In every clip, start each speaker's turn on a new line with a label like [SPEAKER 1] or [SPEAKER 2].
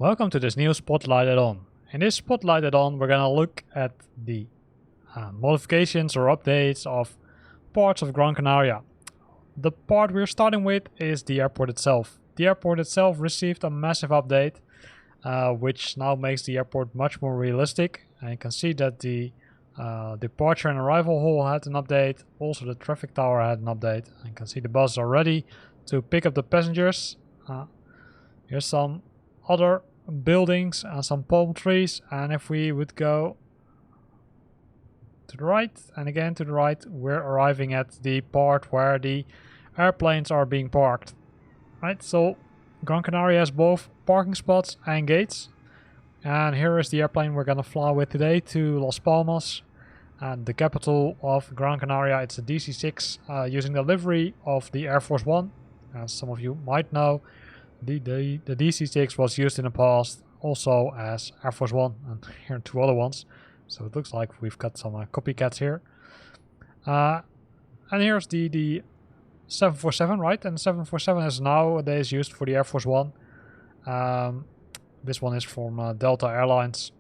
[SPEAKER 1] Welcome to this new Spotlight Addon. In this Spotlight Addon we're gonna look at the modifications or updates of parts of Gran Canaria. The part we're starting with is the airport itself. The airport itself received a massive update which now makes the airport much more realistic. And you can see that the departure and arrival hall had an update. Also the traffic tower had an update. And you can see the buses are ready to pick up the passengers. Here's some other buildings and some palm trees, and if we would go to the right and again to the right, we're arriving at the part where the airplanes are being parked. Right, so Gran Canaria has both parking spots and gates, and here is the airplane we're gonna fly with today to Las Palmas, and the capital of Gran Canaria. It's a DC-6 using the livery of the Air Force One. As some of you might know, the DC-6 was used in the past also as Air Force One, and here are two other ones. So it looks like we've got some copycats here. And here's the 747, right? And 747 is nowadays used for the Air Force One. This one is from Delta Airlines.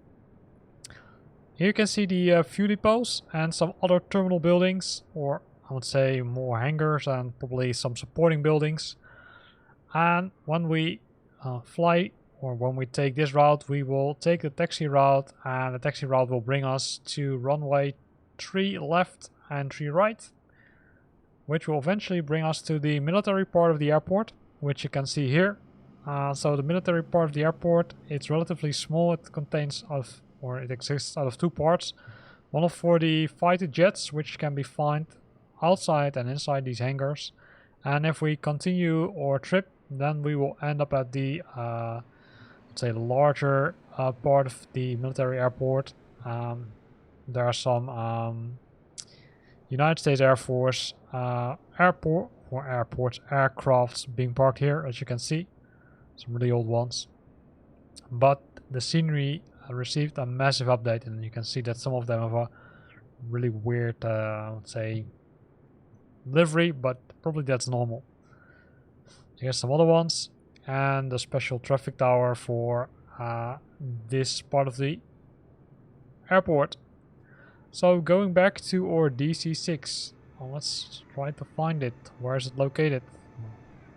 [SPEAKER 1] Here you can see the fuel depots and some other terminal buildings, or I would say more hangars and probably some supporting buildings. And when we fly, or when we take this route, we will take the taxi route, and the taxi route will bring us to runway 3 left and 3 right, which will eventually bring us to the military part of the airport, which you can see here. So the military part of the airport, it's relatively small. It contains it exists out of 2 parts. One for the fighter jets, which can be found outside and inside these hangars. And if we continue our trip, then we will end up at the let's say larger part of the military airport. There are some United States Air Force aircrafts being parked here, as you can see. Some really old ones. But the scenery received a massive update, and you can see that some of them have a really weird, let's say, livery, but probably that's normal. Here's some other ones, and the special traffic tower for this part of the airport. So going back to our DC-6, let's try to find it. Where is it located?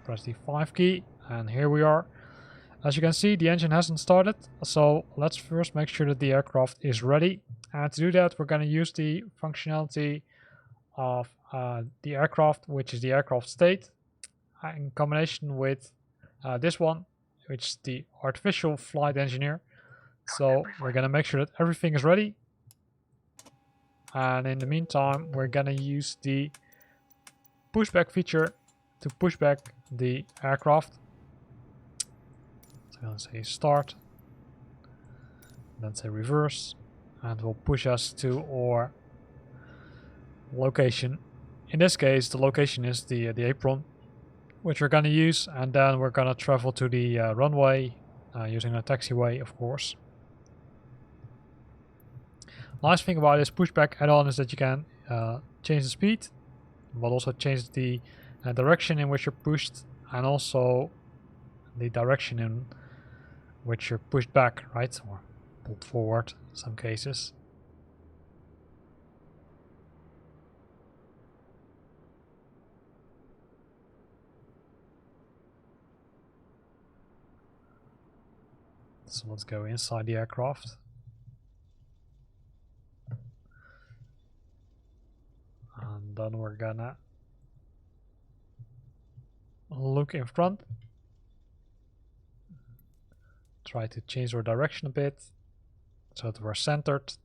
[SPEAKER 1] Press the 5 key, and here we are. As you can see, the engine hasn't started, so let's first make sure that the aircraft is ready. And to do that, we're going to use the functionality of the aircraft, which is the aircraft state, in combination with this one, which is the artificial flight engineer. So we're gonna make sure that everything is ready, and in the meantime we're gonna use the pushback feature to push back the aircraft. So I'm gonna say start, then say reverse, and we'll push us to our location. In this case, the location is the apron, which we're going to use, and then we're going to travel to the runway using a taxiway, of course. Nice thing about this pushback add-on is that you can change the speed, but also change the direction in which you're pushed, and also the direction in which you're pushed back, right, or pulled forward in some cases. So let's go inside the aircraft. And then we're gonna look in front. Try to change our direction a bit so that we're centered.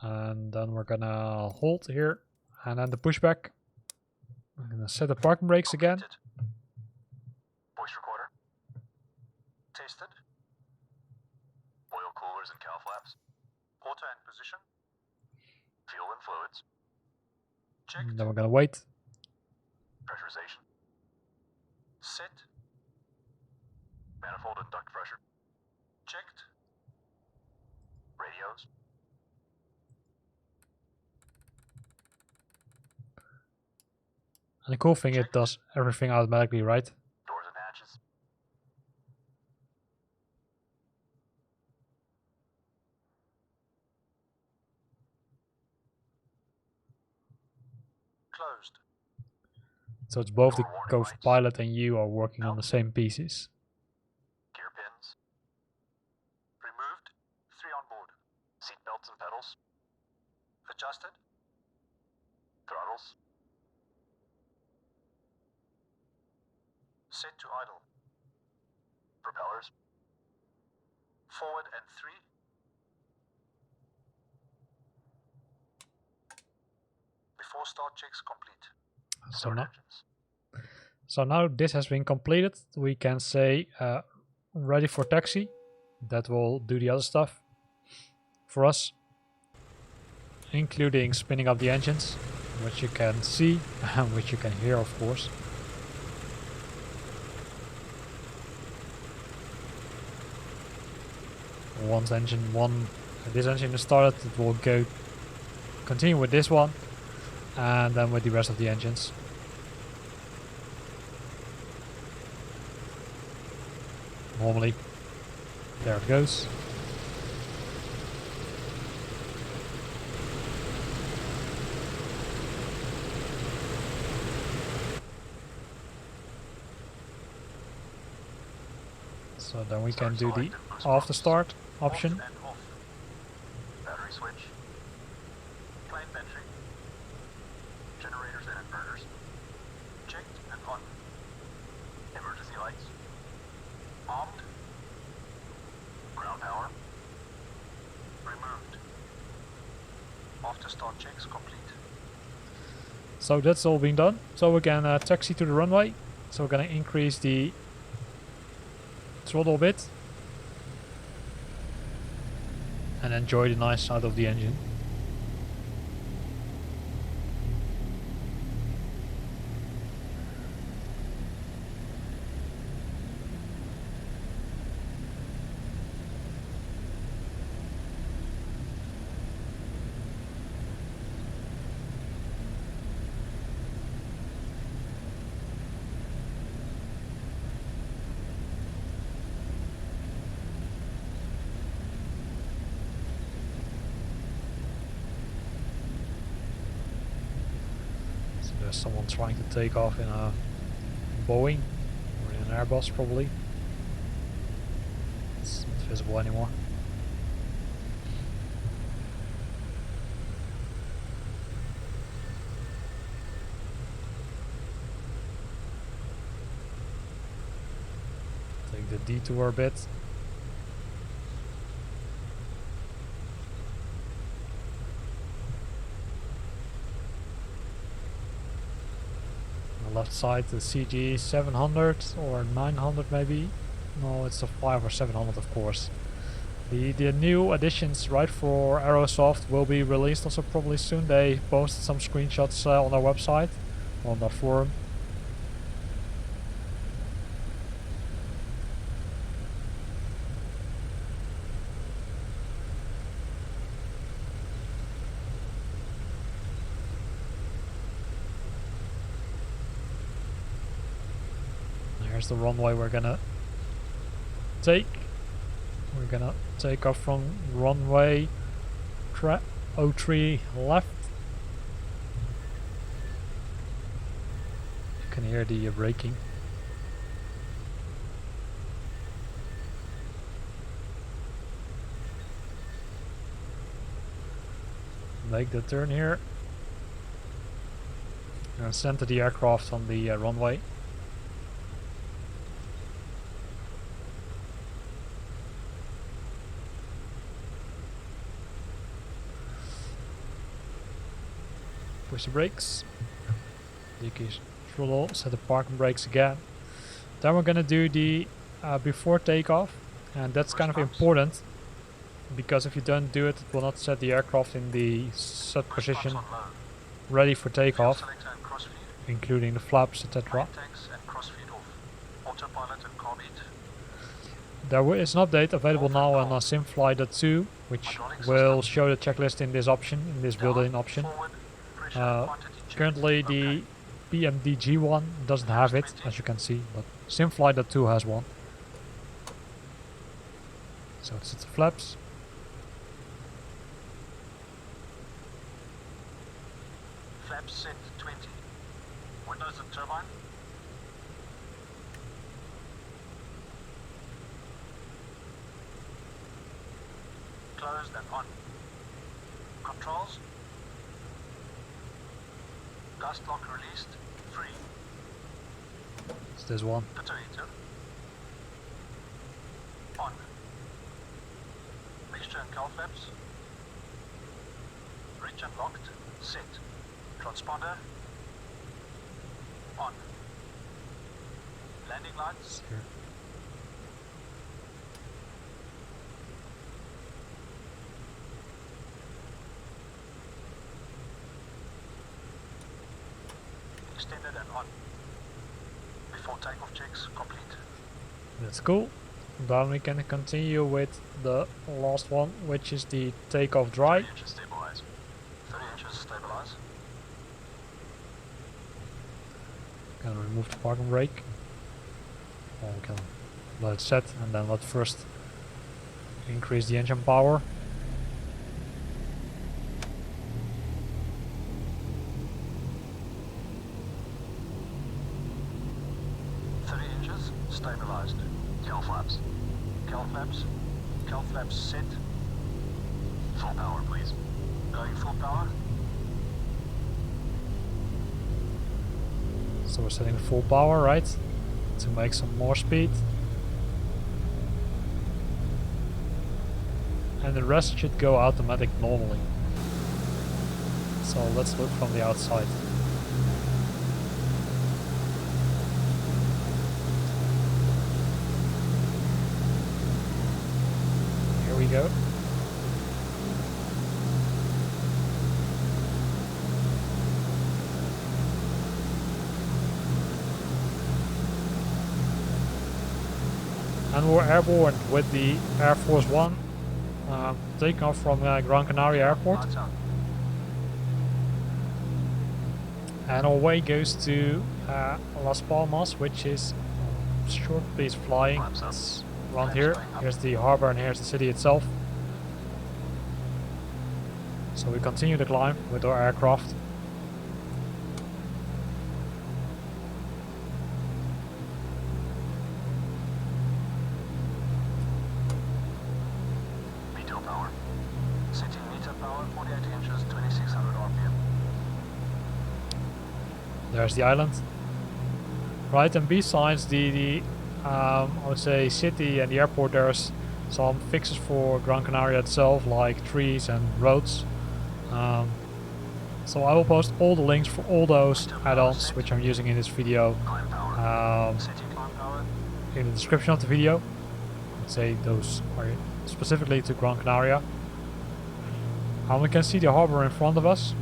[SPEAKER 1] And then we're gonna hold here, and then the pushback. I'm gonna set the parking brakes again.
[SPEAKER 2] Voice recorder. Tested. Oil coolers and cow flaps. Auto in position. Fuel and fluids. Checked.
[SPEAKER 1] And then we're gonna wait.
[SPEAKER 2] Pressurization. Set. Manifold and duct pressure. Checked. Radios.
[SPEAKER 1] And the cool thing, it does everything automatically, right?
[SPEAKER 2] Doors and hatches. closed.
[SPEAKER 1] So it's both the
[SPEAKER 2] Door warning
[SPEAKER 1] co-pilot and you are working on the same pieces.
[SPEAKER 2] Gear pins. Removed. 3 on board. Seat belts and pedals. Adjusted. Throttles. Set to idle. Propellers. Forward and 3. Before start checks complete. Start engines.
[SPEAKER 1] So now this has been completed, we can say ready for taxi. That will do the other stuff for us, including spinning up the engines, which you can see and which you can hear, of course. Once this engine is started, it will continue with this one and then with the rest of the engines. Normally, there it goes. So then we can do the after start option.
[SPEAKER 2] Battery switch. Plane battery. Generators and inverters. Checked and on. Emergency lights. Armed. Ground power. Removed. After start checks complete.
[SPEAKER 1] So that's all being done. So we're gonna taxi to the runway. So we're gonna increase the throttle a bit and enjoy the nice sound of the engine. There's someone trying to take off in a Boeing or in an Airbus probably. It's not visible anymore. Take the detour a bit. Left side, the CG 700 or 900 maybe. No, it's a 5 or 700 of course. The new additions right for Aerosoft will be released also probably soon. They posted some screenshots on their website, on their forum. Here's the runway we're gonna take. We're gonna take off from runway 03 left. You can hear the braking. Make the turn here. And center the aircraft on the runway. Push the brakes, decrease throttle, set the parking brakes again. Then we're gonna do the before takeoff, and that's kind of important because if you don't do it, it will not set the aircraft in the set position ready for takeoff, including the flaps, etc. There is an update available now on SimFly.2, which will show the checklist in this option, in this built-in option. Currently the PMDG one doesn't have it, as you can see, but SimFly.2 has one. So it's the flaps.
[SPEAKER 2] Flaps set 20. Windows and turbine. Closed and on. Controls. Gust lock released. Free.
[SPEAKER 1] It's this one.
[SPEAKER 2] Detonator. On. Mixture and cowl flaps. Reach unlocked. Set. Transponder. On. Landing lights.
[SPEAKER 1] Here.
[SPEAKER 2] Extended and on. Before takeoff checks complete.
[SPEAKER 1] That's cool. Then we can continue with the last one, which is the takeoff dry.
[SPEAKER 2] 30 inches stabilize. 30 inches stabilize.
[SPEAKER 1] Can remove the parking brake. Or we can let it set and then let first increase the engine power.
[SPEAKER 2] Stabilized. Cowl flaps. Cowl flaps. Cowl flaps set. Full power, please. Going full power.
[SPEAKER 1] So we're setting full power, right? To make some more speed. And the rest should go automatic normally. So let's look from the outside. Here we go. And we're airborne with the Air Force One, taking off from Gran Canaria Airport.
[SPEAKER 2] Lights out.
[SPEAKER 1] And our way goes to Las Palmas, which is short piece flying.
[SPEAKER 2] Flaps up.
[SPEAKER 1] It's around
[SPEAKER 2] Flaps
[SPEAKER 1] here.
[SPEAKER 2] going up.
[SPEAKER 1] Here's the harbor and here's the city itself. So we continue the climb with our aircraft.
[SPEAKER 2] Meter power. Setting meter power 48 inches, 2600 RPM.
[SPEAKER 1] There's the island. Right, and besides the I would say city and the airport, there's some fixes for Gran Canaria itself, like trees and roads. So I will post all the links for all those add-ons which I'm using in this video
[SPEAKER 2] Climb power. Setting climb power.
[SPEAKER 1] in the description of the video. I'd say those are specifically to Gran Canaria. And we can see the harbor in front of us.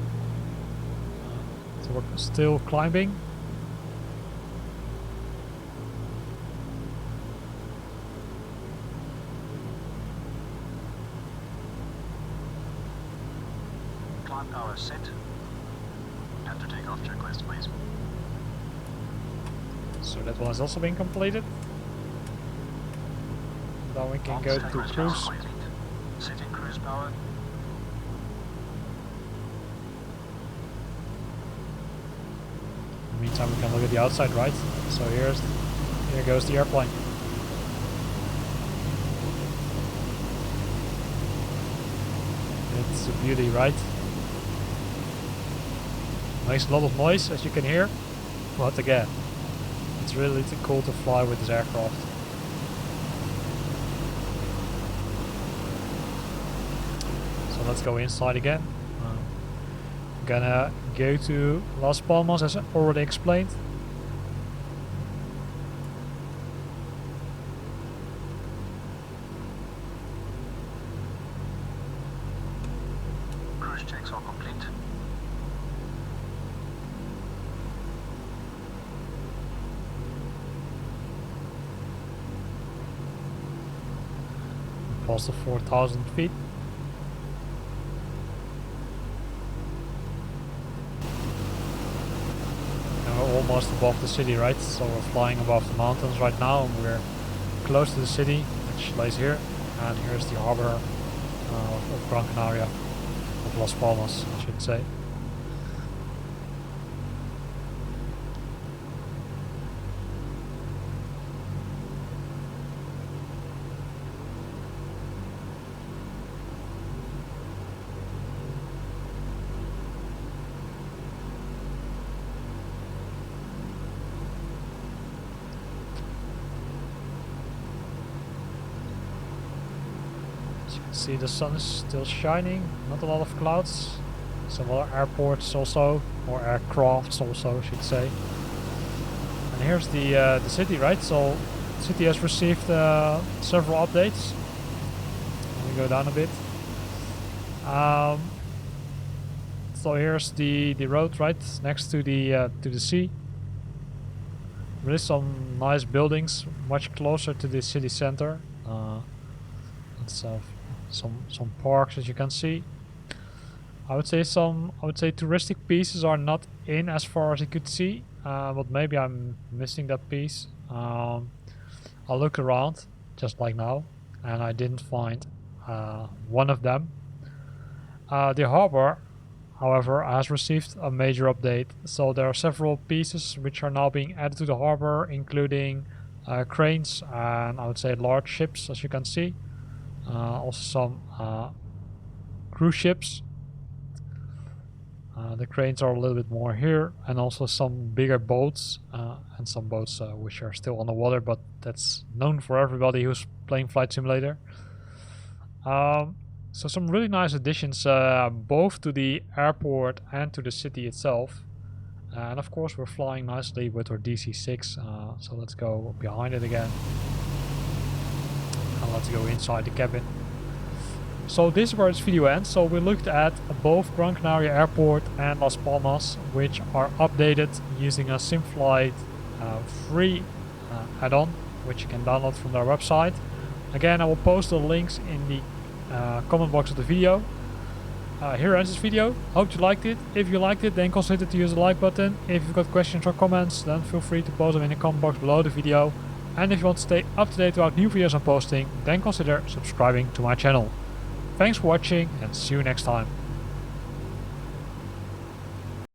[SPEAKER 1] So we're still climbing.
[SPEAKER 2] Climb power set. Have to take off checklist, please.
[SPEAKER 1] So that one has also been completed. Then we can go to
[SPEAKER 2] Status
[SPEAKER 1] cruise.
[SPEAKER 2] complete. Setting cruise power.
[SPEAKER 1] In the meantime, we can look at the outside, right? So here goes the airplane. It's a beauty, right? Makes a lot of noise, as you can hear. But again, it's really cool to fly with this aircraft. So let's go inside again. I'm gonna go to Las Palmas, as I already explained.
[SPEAKER 2] Cruise checks are complete.
[SPEAKER 1] Past the 4,000 feet. And we're almost above the city, right? So we're flying above the mountains right now, and we're close to the city, which lays here. And here's the harbor of Gran Canaria, of Las Palmas, I should say. See, the sun is still shining, not a lot of clouds. Some other airports also, or aircrafts also, I should say. And here's the city, right? So, the city has received several updates. Let me go down a bit. So here's the road right next to the sea. Really some nice buildings, much closer to the city center. Let's have some parks, as you can see. I would say touristic pieces are not in as far as you could see, but maybe I'm missing that piece. I'll look around just like now, and I didn't find one of them. The harbor, however, has received a major update, so there are several pieces which are now being added to the harbor, including cranes and I would say large ships, as you can see. Also some cruise ships. The cranes are a little bit more here, and also some bigger boats, and some boats which are still on the water, but that's known for everybody who's playing Flight Simulator. So some really nice additions, both to the airport and to the city itself. And of course we're flying nicely with our DC-6, so let's go behind it again. And let's go inside the cabin. So this is where this video ends. So we looked at both Gran Canaria Airport and Las Palmas, which are updated using a SimFlight free add-on, which you can download from their website. Again, I will post the links in the comment box of the video. Here ends this video. Hope you liked it. If you liked it, then consider to use the like button. If you've got questions or comments, then feel free to post them in the comment box below the video. And if you want to stay up to date about new videos I'm posting, then consider subscribing to my channel. Thanks for watching, and see you next time.